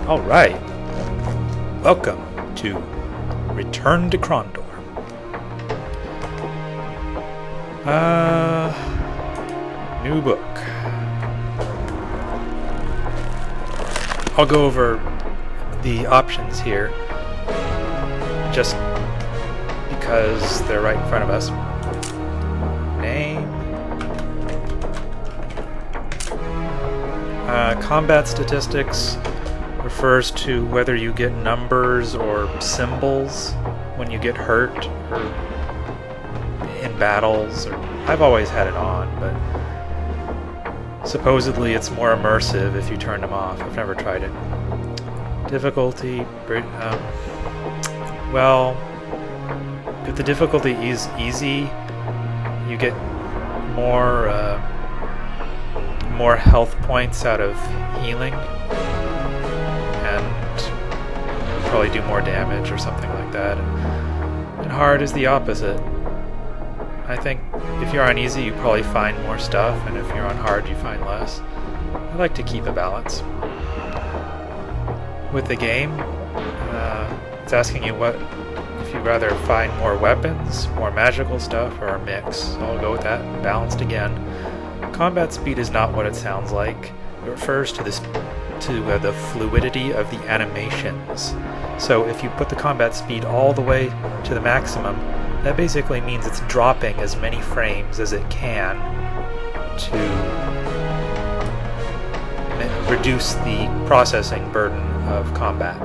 Alright, welcome to Return to Krondor. New book. I'll go over the options here just because they're right in front of us. Name. Combat statistics refers to whether you get numbers or symbols when you get hurt or in battles. I've always had it on, but supposedly it's more immersive if you turn them off. I've never tried it. Difficulty, well, if the difficulty is easy, you get more health points out of healing, and you probably do more damage or something like that. And hard is the opposite. I think if you're on easy, you probably find more stuff, and if you're on hard, you find less. I like to keep a balance. With the game, it's asking you if you'd rather find more weapons, more magical stuff, or a mix. So I'll go with that, balanced again. Combat speed is not what it sounds like. It refers to the fluidity of the animations. So if you put the combat speed all the way to the maximum, that basically means it's dropping as many frames as it can to reduce the processing burden of combat.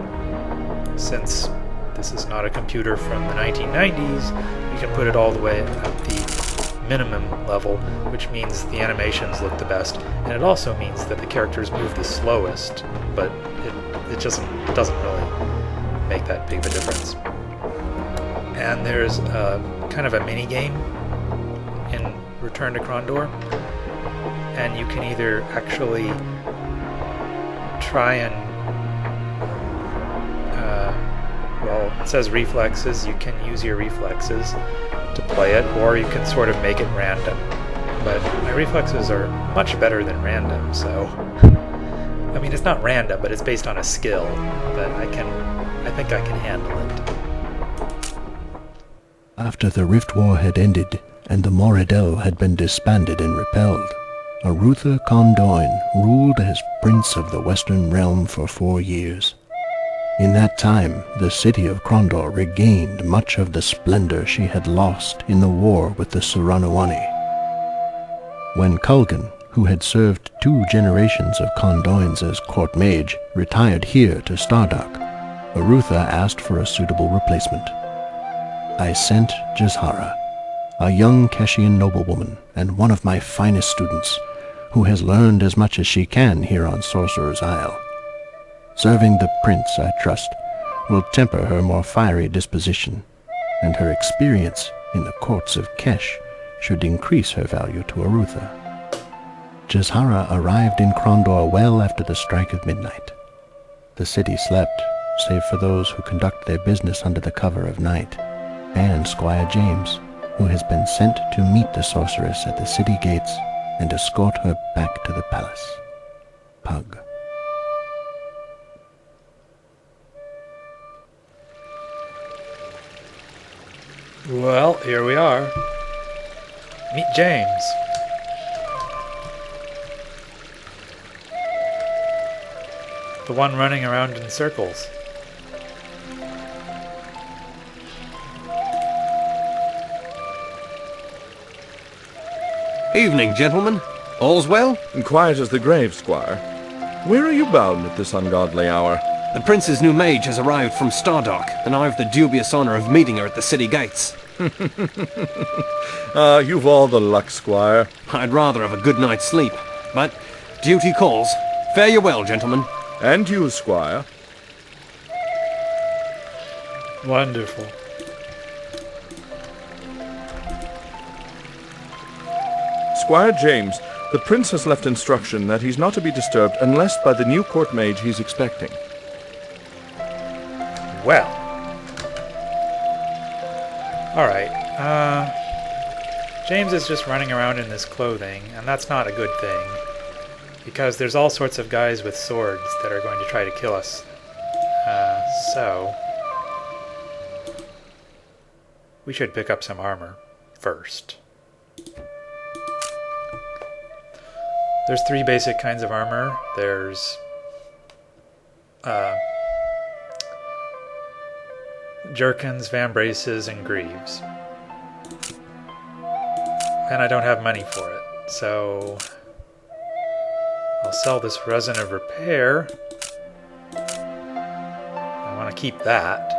Since this is not a computer from the 1990s, you can put it all the way at the minimum level, which means the animations look the best, and it also means that the characters move the slowest, but it just doesn't really make that big of a difference. And there's kind of a mini game in Return to Krondor, and you can either actually try and it says reflexes. You can use your reflexes to play it, or you can sort of make it random. But my reflexes are much better than random, so I mean, it's not random, but it's based on a skill that I think I can handle it. After the Rift War had ended and the Moradel had been disbanded and repelled, Arutha Condoin ruled as Prince of the Western Realm for 4 years. In that time, the city of Krondor regained much of the splendor she had lost in the war with the Suranawani. When Kulgan, who had served 2 generations of Condoins as court mage, retired here to Stardock, Arutha asked for a suitable replacement. I sent Jizhara, a young Keshian noblewoman and one of my finest students, who has learned as much as she can here on Sorcerer's Isle. Serving the prince, I trust, will temper her more fiery disposition, and her experience in the courts of Kesh should increase her value to Arutha. Jizhara arrived in Krondor well after the strike of midnight. The city slept, save for those who conduct their business under the cover of night, and Squire James, who has been sent to meet the sorceress at the city gates and escort her back to the palace. Pug. Well, here we are. Meet James. The one running around in circles. Evening, gentlemen. All's well? Quiet as the grave, Squire. Where are you bound at this ungodly hour? The prince's new mage has arrived from Stardock, and I've the dubious honor of meeting her at the city gates. You've all the luck, Squire. I'd rather have a good night's sleep, but duty calls. Fare you well, gentlemen. And you, Squire. Wonderful. Squire James, the prince has left instruction that he's not to be disturbed unless by the new court mage he's expecting. Well. Alright. James is just running around in this clothing, and that's not a good thing. Because there's all sorts of guys with swords that are going to try to kill us. So we should pick up some armor first. There's 3 basic kinds of armor. There's jerkins, vambraces, and greaves. And I don't have money for it, so I'll sell this resin of repair. I want to keep that.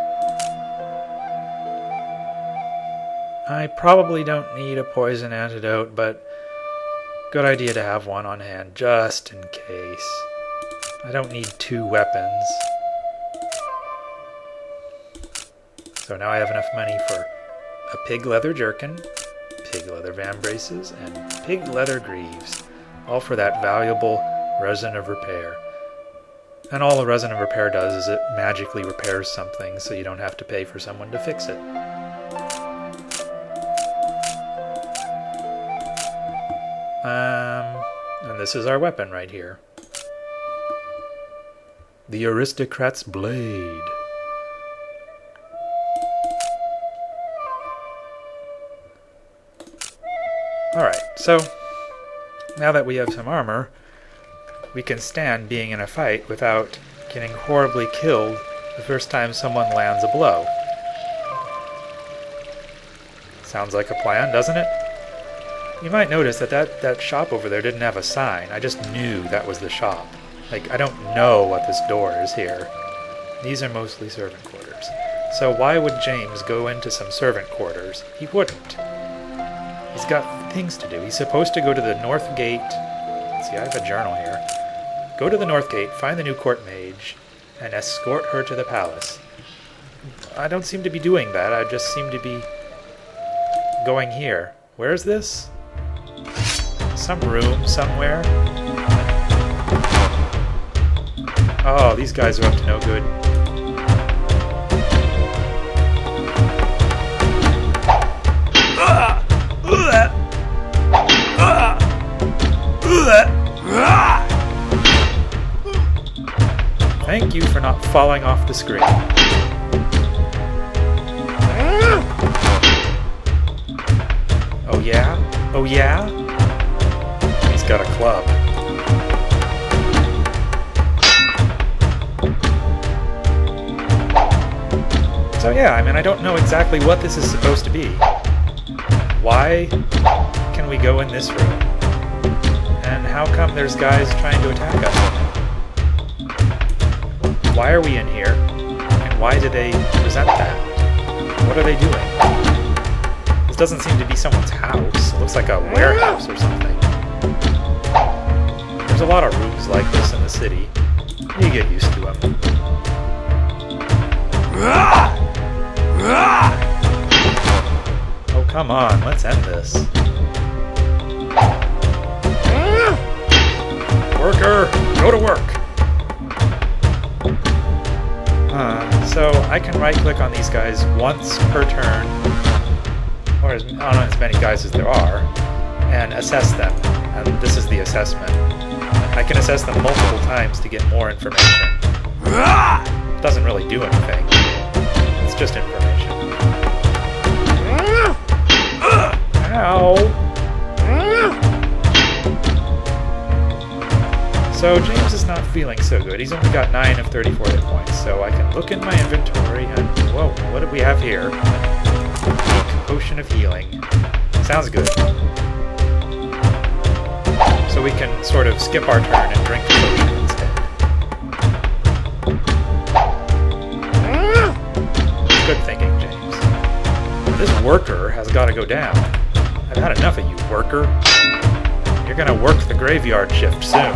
I probably don't need a poison antidote, but good idea to have one on hand, just in case. I don't need 2 weapons. So now I have enough money for a pig leather jerkin, pig leather vambraces, and pig leather greaves. All for that valuable resin of repair. And all the resin of repair does is it magically repairs something, so you don't have to pay for someone to fix it. And this is our weapon right here. The Aristocrat's Blade. Alright, so now that we have some armor, we can stand being in a fight without getting horribly killed the first time someone lands a blow. Sounds like a plan, doesn't it? You might notice that shop over there didn't have a sign. I just knew that was the shop. Like, I don't know what this door is here. These are mostly servant quarters. So why would James go into some servant quarters? He wouldn't. He's got things to do. He's supposed to go to the north gate. Let's see, I have a journal here. Go to the north gate, find the new court mage, and escort her to the palace. I don't seem to be doing that. I just seem to be going here. Where is this? Some room somewhere. Oh, these guys are up to no good. Thank you for not falling off the screen. Oh yeah? Oh yeah? He's got a club. So yeah, I mean, I don't know exactly what this is supposed to be. Why can we go in this room? And how come there's guys trying to attack us? Why are we in here? And why do they present that? What are they doing? This doesn't seem to be someone's house. It looks like a warehouse or something. There's a lot of rooms like this in the city. You get used to them. Oh, come on. Let's end this. Worker, go to work. So I can right-click on these guys once per turn, or on as many guys as there are, and assess them. And this is the assessment. I can assess them multiple times to get more information. It doesn't really do anything. It's just information. Ow! So James is not feeling so good. He's only got 9 of 34 hit points, so I can look in my inventory and... Whoa, what do we have here? Weak potion of healing. Sounds good. So we can sort of skip our turn and drink the potion instead. Good thinking, James. This worker has got to go down. I've had enough of you, worker. You're gonna work the graveyard shift soon.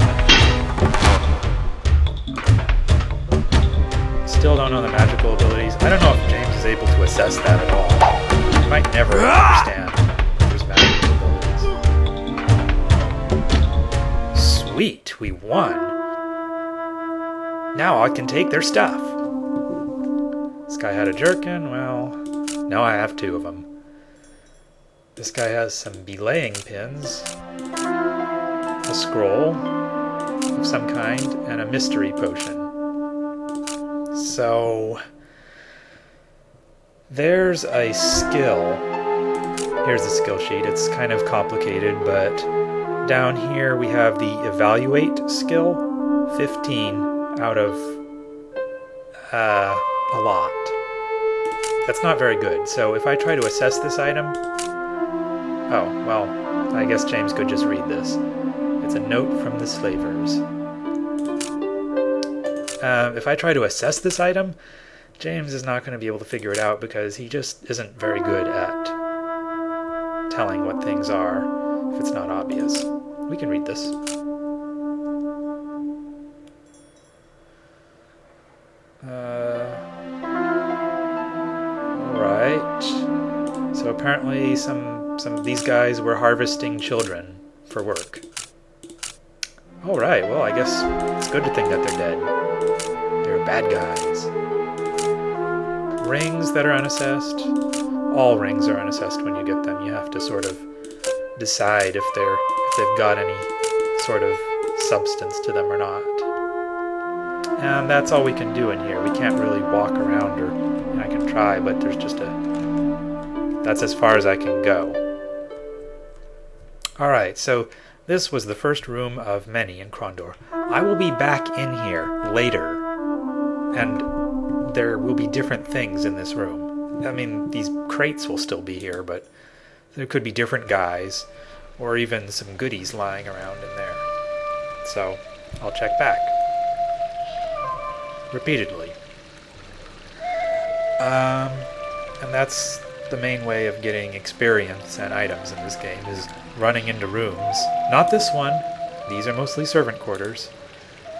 Still don't know the magical abilities. I don't know if James is able to assess that at all. He might never understand if there's magical abilities. Sweet, we won. Now I can take their stuff. This guy had a jerkin. Well, now I have 2 of them. This guy has some belaying pins. A scroll. of some kind and a mystery potion. So there's a skill. Here's the skill sheet. It's kind of complicated, but down here we have the evaluate skill, 15 out of a lot. That's not very good. So if I try to assess this item... Oh, well, I guess James could just read this. It's a note from the slavers. If I try to assess this item, James is not going to be able to figure it out because he just isn't very good at telling what things are if it's not obvious. We can read this. Alright. So apparently some of these guys were harvesting children for work. Alright, well I guess it's good to think that they're dead. They're bad guys. Rings that are unassessed. All rings are unassessed when you get them. You have to sort of decide if they've got any sort of substance to them or not. And that's all we can do in here. We can't really walk around, or I can try, but there's just that's as far as I can go. Alright, so this was the first room of many in Krondor. I will be back in here later, and there will be different things in this room. I mean, these crates will still be here, but there could be different guys, or even some goodies lying around in there. So, I'll check back. Repeatedly. And that's the main way of getting experience and items in this game, is running into rooms. Not this one. These are mostly servant quarters.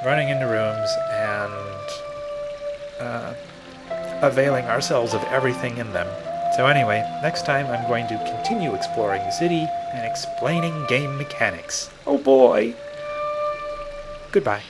Running into rooms and availing ourselves of everything in them. So anyway, next time I'm going to continue exploring the city and explaining game mechanics. Oh boy! Goodbye.